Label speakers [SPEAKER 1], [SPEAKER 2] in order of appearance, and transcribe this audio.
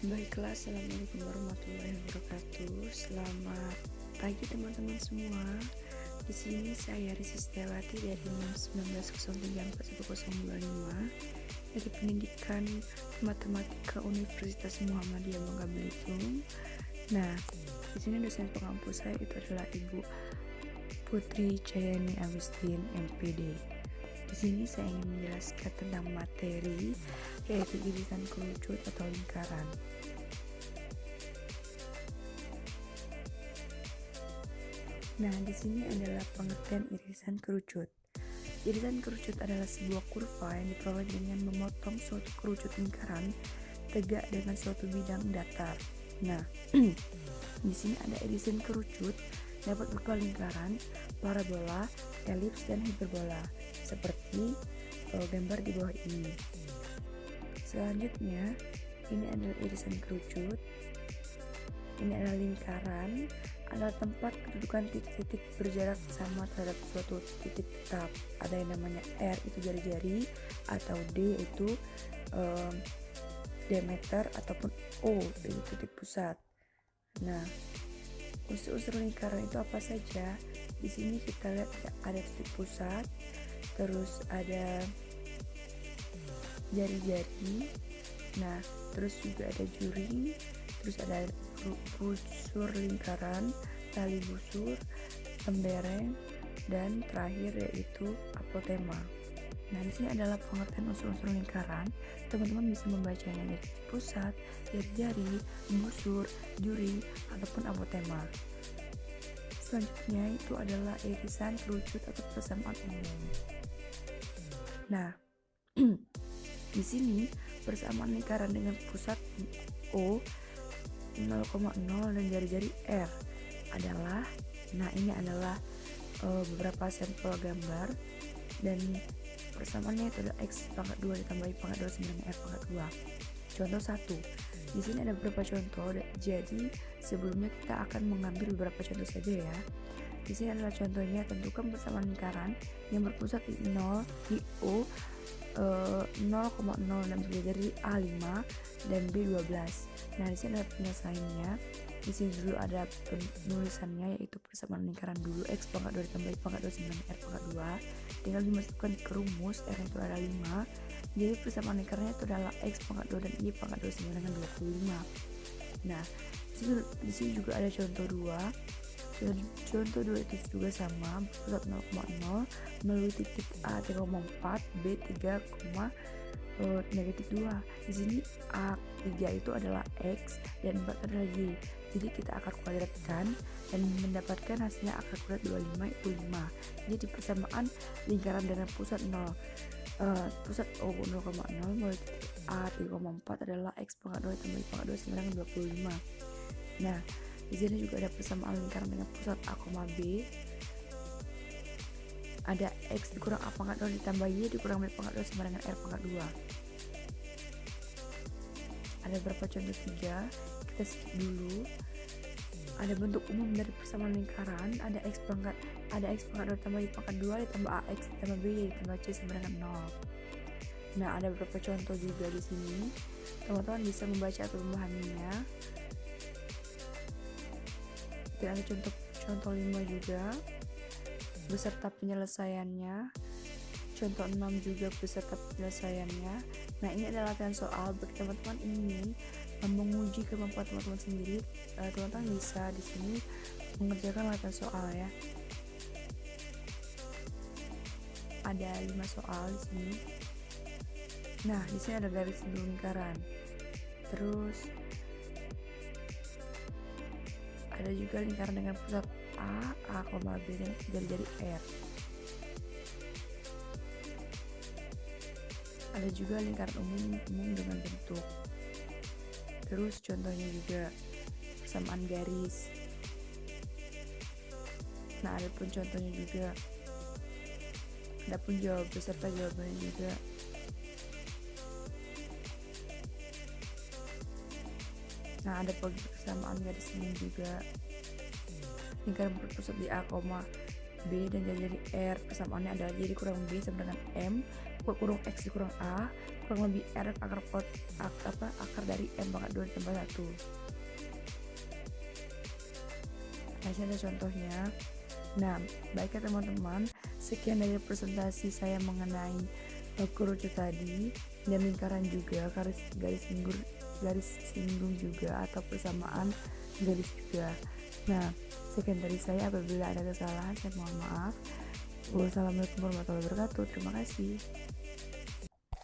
[SPEAKER 1] Baiklah, assalamualaikum warahmatullahi wabarakatuh. Selamat pagi teman-teman semua. Di sini saya Risi Setiawati dari NIM 19034125 dari Pendidikan Matematika Universitas Muhammadiyah Bangka Belitung. Nah, di sini dosen pengampu saya itu adalah Ibu Putri Cayani Agustin MPD. Di sini saya ingin menjelaskan tentang materi yaitu irisan kerucut atau lingkaran. Nah, di sini adalah pengertian irisan kerucut. Irisan kerucut adalah sebuah kurva yang diperoleh dengan memotong suatu kerucut lingkaran tegak dengan suatu bidang datar. Nah, di sini ada irisan kerucut dapat berupa lingkaran, parabola, elips, dan hiperbola, seperti gambar di bawah ini. Selanjutnya, ini adalah irisan kerucut. Ini adalah lingkaran, adalah tempat kedudukan titik-titik berjarak sama terhadap suatu titik tetap. Ada yang namanya R itu jari-jari, atau D itu diameter, ataupun O itu titik pusat. Nah, unsur-unsur lingkaran itu apa saja? Di sini kita lihat ada titik pusat, terus ada jari-jari, nah terus juga ada juri, terus ada busur lingkaran, tali busur, lembereng, dan terakhir yaitu apotema. Nah, di sini adalah pengertian unsur-unsur lingkaran. Teman-teman bisa membacanya dari pusat, jari-jari, busur, juri, ataupun apotema. Selanjutnya itu adalah irisan kerucut atau persamaan umum. Nah, di sini persamaan lingkaran dengan pusat O 0,0 dan jari-jari R adalah, nah ini adalah beberapa sampel gambar, dan persamaannya itu adalah X pangkat 2 ditambahi pangkat 29 R pangkat 2. Contoh 1. Di sini ada beberapa contoh, jadi sebelumnya kita akan mengambil beberapa contoh saja ya. Di sini adalah contohnya, tentukan persamaan lingkaran yang berpusat di 0 di O 0,0 dan jari A5 dan B12. Nah, di sini ada penyelesaiannya. Di sini dulu ada penulisannya, yaitu persamaan lingkaran dulu X pangkat 2 ditambahi pangkat 29 R pangkat 2 dengan dimasukkan ke rumus. R itu ada 5. Jadi persamaan lingkarannya itu adalah X pangkat 2 dan Y pangkat 29 dengan 25. Nah, di sini juga ada contoh 2. Contoh 2 itu juga sama, pusat 0,0 melalui titik A 3,4, B 3, negatif 2. Di sini A3 itu adalah X dan 4 adalah Y. Jadi kita akar kuadratkan dan mendapatkan hasilnya akar kuadrat 25 itu 5. Jadi persamaan lingkaran dengan pusat 0 pusat O 0,0 melalui titik A 3,4 adalah X pangkat 2 tambah pangkat 2 sama dengan 25. Nah, di sini juga ada persamaan lingkaran dengan pusat A, B. Ada X dikurang A pangkat 2 ditambah Y dikurang B pangkat 2 sama dengan R pangkat 2. Ada beberapa contoh 3, kita skip dulu. Ada bentuk umum dari persamaan lingkaran, ada X pangkat 2 ditambah Y pangkat 2 ditambah AX ditambah B ditambah C sama dengan 0. Nah, ada beberapa contoh juga di sini. Teman-teman bisa membaca atau memahaminya. Dan ada contoh 5 juga beserta penyelesaiannya. Contoh 6 juga beserta penyelesaiannya. Nah, ini adalah latihan soal bagi teman-teman ini menguji kemampuan teman-teman sendiri. Teman-teman bisa di sini mengerjakan latihan soal ya. Ada 5 soal di sini. Nah, di sini ada garis lingkaran. Terus ada juga lingkaran dengan pusat A, B dan jari-jari R. Ada juga lingkaran umum dengan bentuk. Terus contohnya juga persamaan garis. Nah, ada pun contohnya juga. Ada pun beserta jawabannya juga. Nah, ada persamaan garis ini juga. Lingkaran berpusat di A, B dan jari-jari R, persamaannya adalah Y dikurang B sama dengan M kurang X dikurang A kurang lebih R akar dari M pangkat 2 ditambah 1. Nah, ini ada contohnya. Nah, baik ya teman-teman, sekian dari presentasi saya mengenai kerucut tadi, dan lingkaran juga, garis singgung juga, atau persamaan garis juga. Nah, sekian dari saya. Apabila ada kesalahan, saya mohon maaf. Wassalamualaikum warahmatullahi wabarakatuh. Terima kasih.